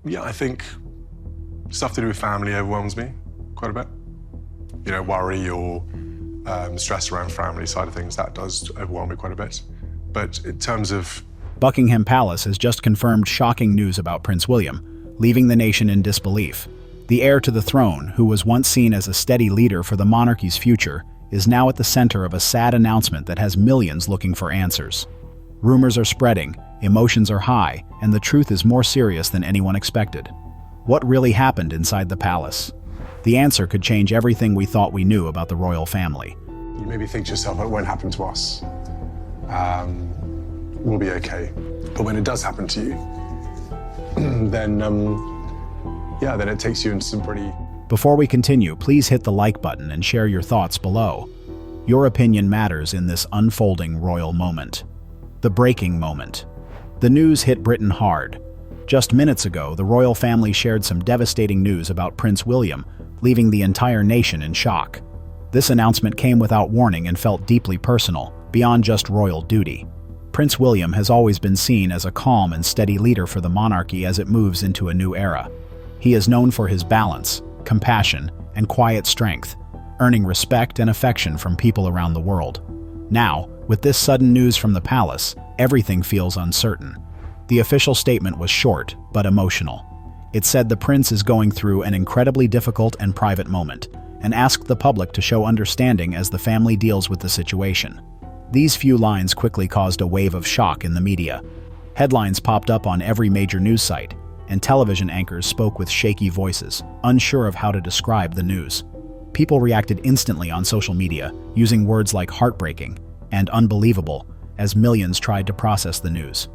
Yeah, I think stuff to do with family overwhelms me quite a bit. You know, worry or stress around family side of things, that does overwhelm me quite a bit. But in terms of... Buckingham Palace has just confirmed shocking news about Prince William, leaving the nation in disbelief. The heir to the throne, who was once seen as a steady leader for the monarchy's future, is now at the center of a sad announcement that has millions looking for answers. Rumors are spreading, emotions are high, and the truth is more serious than anyone expected. What really happened inside the palace? The answer could change everything we thought we knew about the royal family. You maybe think to yourself, it won't happen to us. We'll be okay. But when it does happen to you, then it takes you into some pretty... Before we continue, please hit the like button and share your thoughts below. Your opinion matters in this unfolding royal moment. The breaking moment. The news hit Britain hard. Just minutes ago, the royal family shared some devastating news about Prince William, leaving the entire nation in shock. This announcement came without warning and felt deeply personal, beyond just royal duty. Prince William has always been seen as a calm and steady leader for the monarchy as it moves into a new era. He is known for his balance, compassion, and quiet strength, earning respect and affection from people around the world. Now, with this sudden news from the palace, everything feels uncertain. The official statement was short, but emotional. It said the prince is going through an incredibly difficult and private moment, and asked the public to show understanding as the family deals with the situation. These few lines quickly caused a wave of shock in the media. Headlines popped up on every major news site, and television anchors spoke with shaky voices, unsure of how to describe the news. People reacted instantly on social media, using words like heartbreaking and unbelievable as millions tried to process the news.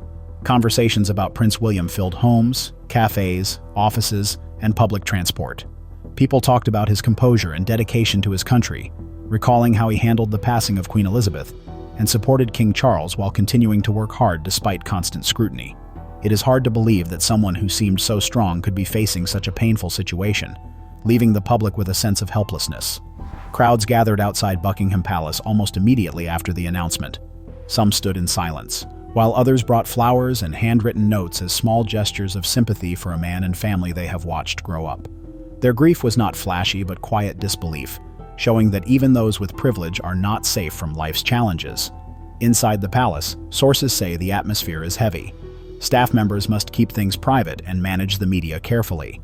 Conversations about Prince William filled homes, cafes, offices, and public transport. People talked about his composure and dedication to his country, recalling how he handled the passing of Queen Elizabeth and supported King Charles while continuing to work hard despite constant scrutiny. It is hard to believe that someone who seemed so strong could be facing such a painful situation, leaving the public with a sense of helplessness. Crowds gathered outside Buckingham Palace almost immediately after the announcement. Some stood in silence, while others brought flowers and handwritten notes as small gestures of sympathy for a man and family they have watched grow up. Their grief was not flashy but quiet disbelief, showing that even those with privilege are not safe from life's challenges. Inside the palace, sources say the atmosphere is heavy. Staff members must keep things private and manage the media carefully.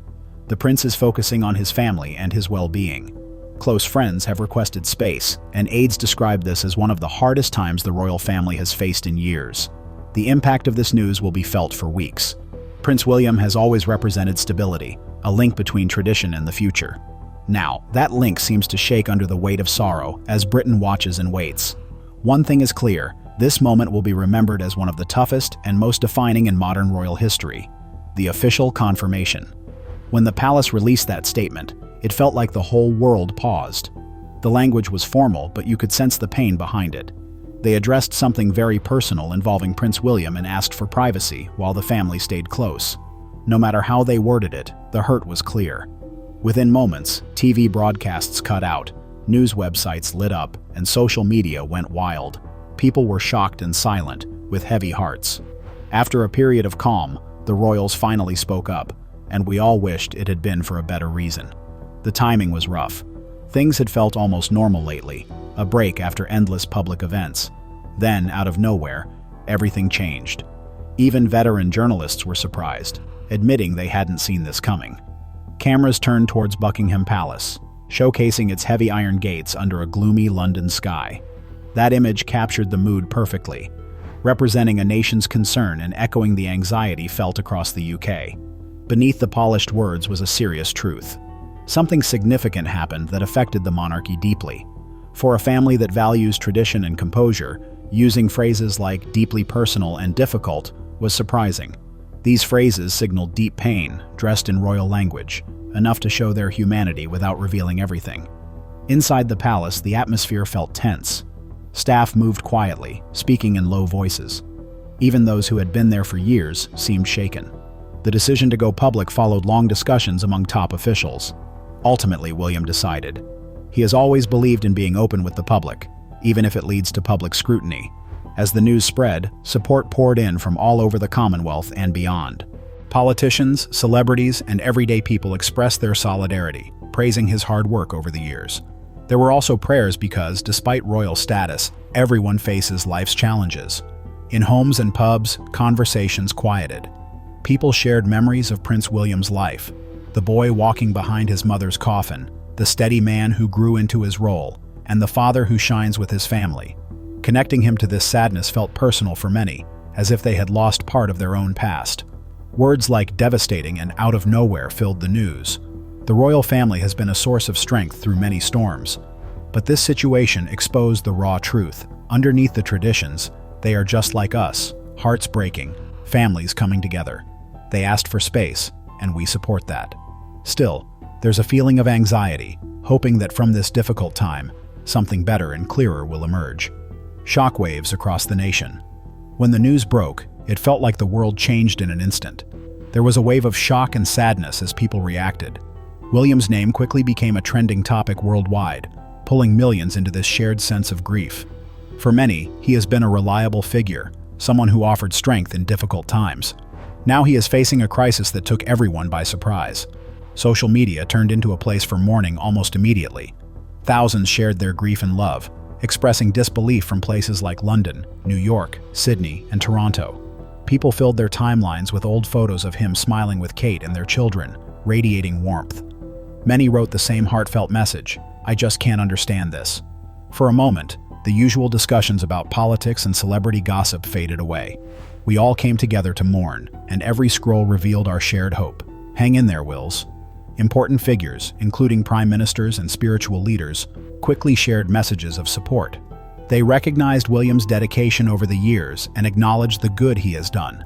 The prince is focusing on his family and his well-being. Close friends have requested space, and aides describe this as one of the hardest times the royal family has faced in years. The impact of this news will be felt for weeks. Prince William has always represented stability, a link between tradition and the future. Now, that link seems to shake under the weight of sorrow as Britain watches and waits. One thing is clear, this moment will be remembered as one of the toughest and most defining in modern royal history: the official confirmation. When the palace released that statement, it felt like the whole world paused. The language was formal, but you could sense the pain behind it. They addressed something very personal involving Prince William and asked for privacy while the family stayed close. No matter how they worded it, the hurt was clear. Within moments, TV broadcasts cut out, news websites lit up, and social media went wild. People were shocked and silent, with heavy hearts. After a period of calm, the royals finally spoke up, and we all wished it had been for a better reason. The timing was rough. Things had felt almost normal lately, a break after endless public events. Then, out of nowhere, everything changed. Even veteran journalists were surprised, admitting they hadn't seen this coming. Cameras turned towards Buckingham Palace, showcasing its heavy iron gates under a gloomy London sky. That image captured the mood perfectly, representing a nation's concern and echoing the anxiety felt across the UK. Beneath the polished words was a serious truth. Something significant happened that affected the monarchy deeply. For a family that values tradition and composure, using phrases like deeply personal and difficult was surprising. These phrases signaled deep pain, dressed in royal language, enough to show their humanity without revealing everything. Inside the palace, the atmosphere felt tense. Staff moved quietly, speaking in low voices. Even those who had been there for years seemed shaken. The decision to go public followed long discussions among top officials. Ultimately, William decided. He has always believed in being open with the public, even if it leads to public scrutiny. As the news spread, support poured in from all over the Commonwealth and beyond. Politicians, celebrities, and everyday people expressed their solidarity, praising his hard work over the years. There were also prayers because, despite royal status, everyone faces life's challenges. In homes and pubs, conversations quieted. People shared memories of Prince William's life, the boy walking behind his mother's coffin, the steady man who grew into his role, and the father who shines with his family. Connecting him to this sadness felt personal for many, as if they had lost part of their own past. Words like devastating and out of nowhere filled the news. The royal family has been a source of strength through many storms. But this situation exposed the raw truth. Underneath the traditions, they are just like us, hearts breaking, families coming together. They asked for space, and we support that. Still, there's a feeling of anxiety, hoping that from this difficult time, something better and clearer will emerge. Shockwaves across the nation. When the news broke, it felt like the world changed in an instant. There was a wave of shock and sadness as people reacted. William's name quickly became a trending topic worldwide, pulling millions into this shared sense of grief. For many, he has been a reliable figure, someone who offered strength in difficult times. Now he is facing a crisis that took everyone by surprise. Social media turned into a place for mourning almost immediately. Thousands shared their grief and love, expressing disbelief from places like London, New York, Sydney, and Toronto. People filled their timelines with old photos of him smiling with Kate and their children, radiating warmth. Many wrote the same heartfelt message, "I just can't understand this." For a moment, the usual discussions about politics and celebrity gossip faded away. We all came together to mourn, and every scroll revealed our shared hope. Hang in there, Wills. Important figures, including prime ministers and spiritual leaders, quickly shared messages of support. They recognized William's dedication over the years and acknowledged the good he has done.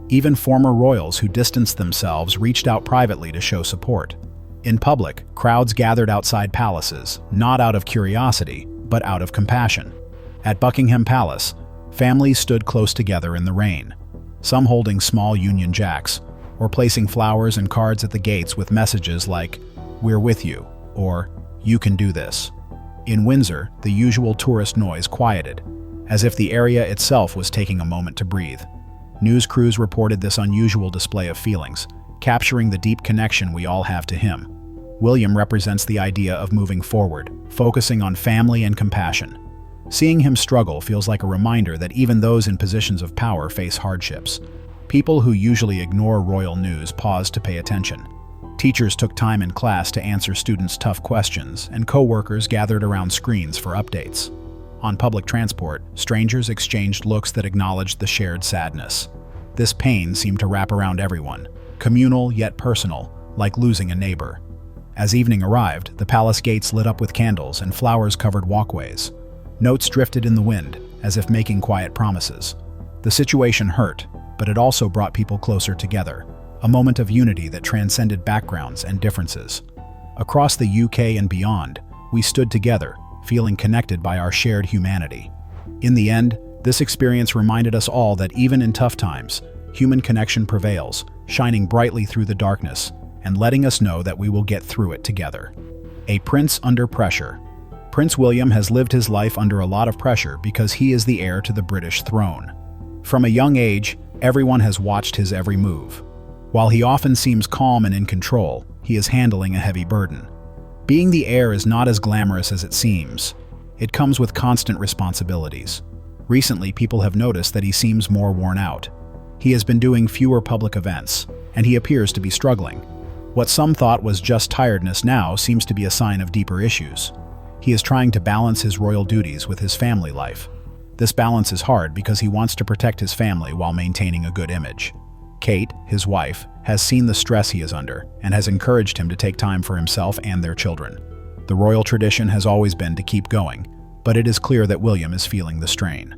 Even former royals who distanced themselves reached out privately to show support. In public, crowds gathered outside palaces, not out of curiosity, but out of compassion. At Buckingham Palace, families stood close together in the rain, some holding small Union Jacks, or placing flowers and cards at the gates with messages like, "We're with you," or "You can do this." In Windsor, the usual tourist noise quieted, as if the area itself was taking a moment to breathe. News crews reported this unusual display of feelings, capturing the deep connection we all have to him. William represents the idea of moving forward, focusing on family and compassion. Seeing him struggle feels like a reminder that even those in positions of power face hardships. People who usually ignore royal news paused to pay attention. Teachers took time in class to answer students' tough questions, and co-workers gathered around screens for updates. On public transport, strangers exchanged looks that acknowledged the shared sadness. This pain seemed to wrap around everyone, communal yet personal, like losing a neighbor. As evening arrived, the palace gates lit up with candles and flowers covered walkways. Notes drifted in the wind, as if making quiet promises. The situation hurt, but it also brought people closer together, a moment of unity that transcended backgrounds and differences. Across the UK and beyond, we stood together, feeling connected by our shared humanity. In the end, this experience reminded us all that even in tough times, human connection prevails, shining brightly through the darkness, and letting us know that we will get through it together. A prince under pressure. Prince William has lived his life under a lot of pressure because he is the heir to the British throne. From a young age, everyone has watched his every move. While he often seems calm and in control, he is handling a heavy burden. Being the heir is not as glamorous as it seems. It comes with constant responsibilities. Recently, people have noticed that he seems more worn out. He has been doing fewer public events, and he appears to be struggling. What some thought was just tiredness now seems to be a sign of deeper issues. He is trying to balance his royal duties with his family life. This balance is hard because he wants to protect his family while maintaining a good image. Kate, his wife, has seen the stress he is under and has encouraged him to take time for himself and their children. The royal tradition has always been to keep going, but it is clear that William is feeling the strain.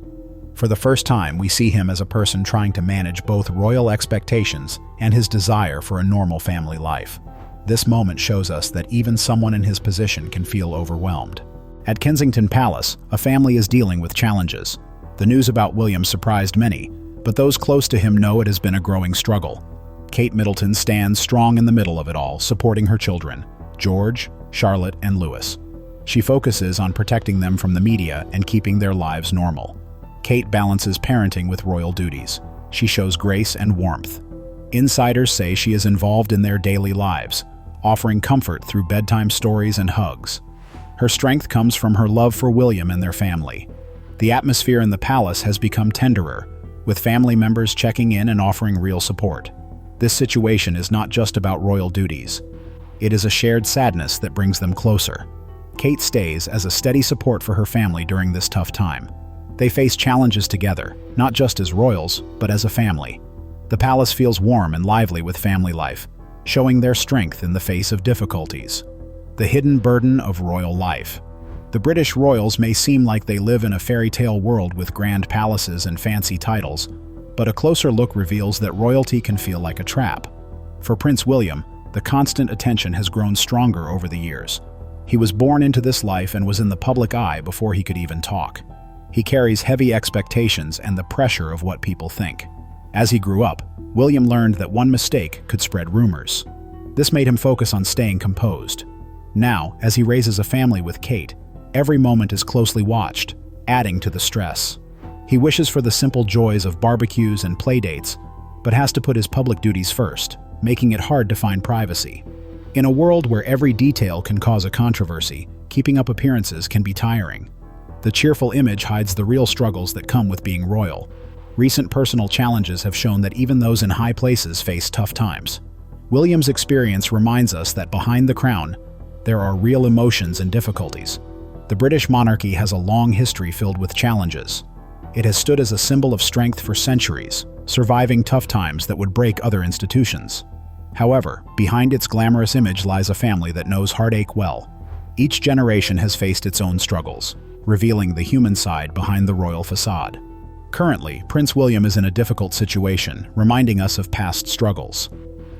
For the first time, we see him as a person trying to manage both royal expectations and his desire for a normal family life. This moment shows us that even someone in his position can feel overwhelmed. At Kensington Palace, a family is dealing with challenges. The news about William surprised many, but those close to him know it has been a growing struggle. Kate Middleton stands strong in the middle of it all, supporting her children, George, Charlotte, and Louis. She focuses on protecting them from the media and keeping their lives normal. Kate balances parenting with royal duties. She shows grace and warmth. Insiders say she is involved in their daily lives, offering comfort through bedtime stories and hugs. Her strength comes from her love for William and their family. The atmosphere in the palace has become tenderer, with family members checking in and offering real support. This situation is not just about royal duties. It is a shared sadness that brings them closer. Kate stays as a steady support for her family during this tough time. They face challenges together, not just as royals, but as a family. The palace feels warm and lively with family life, showing their strength in the face of difficulties. The hidden burden of royal life. The British royals may seem like they live in a fairy tale world with grand palaces and fancy titles, but a closer look reveals that royalty can feel like a trap. For Prince William, the constant attention has grown stronger over the years. He was born into this life and was in the public eye before he could even talk. He carries heavy expectations and the pressure of what people think. As he grew up, William learned that one mistake could spread rumors. This made him focus on staying composed. Now, as he raises a family with Kate, every moment is closely watched, adding to the stress. He wishes for the simple joys of barbecues and playdates, but has to put his public duties first, making it hard to find privacy. In a world where every detail can cause a controversy, keeping up appearances can be tiring. The cheerful image hides the real struggles that come with being royal. Recent personal challenges have shown that even those in high places face tough times. William's experience reminds us that behind the crown, there are real emotions and difficulties. The British monarchy has a long history filled with challenges. It has stood as a symbol of strength for centuries, surviving tough times that would break other institutions. However, behind its glamorous image lies a family that knows heartache well. Each generation has faced its own struggles, revealing the human side behind the royal facade. Currently, Prince William is in a difficult situation, reminding us of past struggles.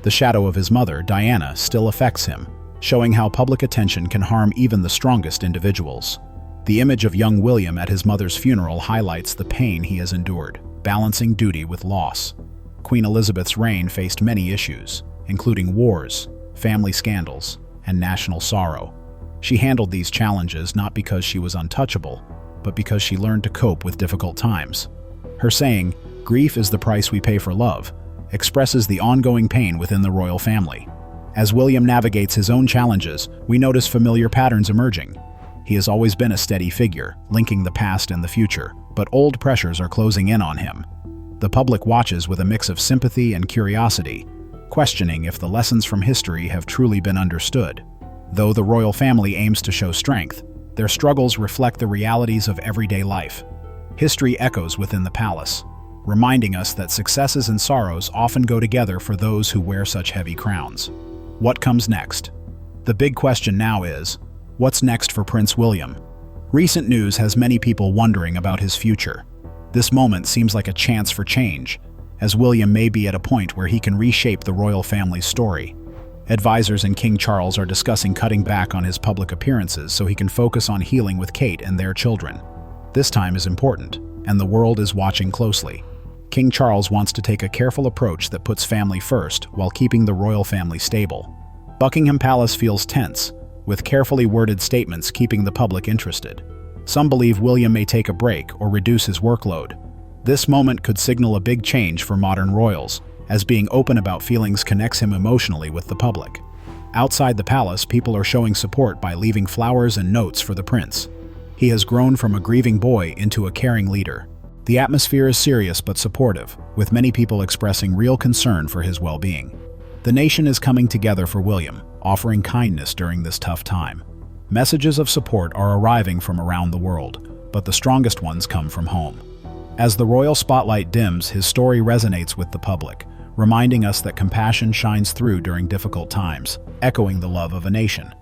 The shadow of his mother, Diana, still affects him, showing how public attention can harm even the strongest individuals. The image of young William at his mother's funeral highlights the pain he has endured, balancing duty with loss. Queen Elizabeth's reign faced many issues, including wars, family scandals, and national sorrow. She handled these challenges not because she was untouchable, but because she learned to cope with difficult times. Her saying, "Grief is the price we pay for love," expresses the ongoing pain within the royal family. As William navigates his own challenges, we notice familiar patterns emerging. He has always been a steady figure, linking the past and the future, but old pressures are closing in on him. The public watches with a mix of sympathy and curiosity, questioning if the lessons from history have truly been understood. Though the royal family aims to show strength, their struggles reflect the realities of everyday life. History echoes within the palace, reminding us that successes and sorrows often go together for those who wear such heavy crowns. What comes next? The big question now is, what's next for Prince William? Recent news has many people wondering about his future. This moment seems like a chance for change, as William may be at a point where he can reshape the royal family's story. Advisors and King Charles are discussing cutting back on his public appearances so he can focus on healing with Kate and their children. This time is important, and the world is watching closely. King Charles wants to take a careful approach that puts family first while keeping the royal family stable. Buckingham Palace feels tense, with carefully worded statements keeping the public interested. Some believe William may take a break or reduce his workload. This moment could signal a big change for modern royals, as being open about feelings connects him emotionally with the public. Outside the palace, people are showing support by leaving flowers and notes for the prince. He has grown from a grieving boy into a caring leader. The atmosphere is serious but supportive, with many people expressing real concern for his well-being. The nation is coming together for William, offering kindness during this tough time. Messages of support are arriving from around the world, but the strongest ones come from home. As the royal spotlight dims, his story resonates with the public, reminding us that compassion shines through during difficult times, echoing the love of a nation.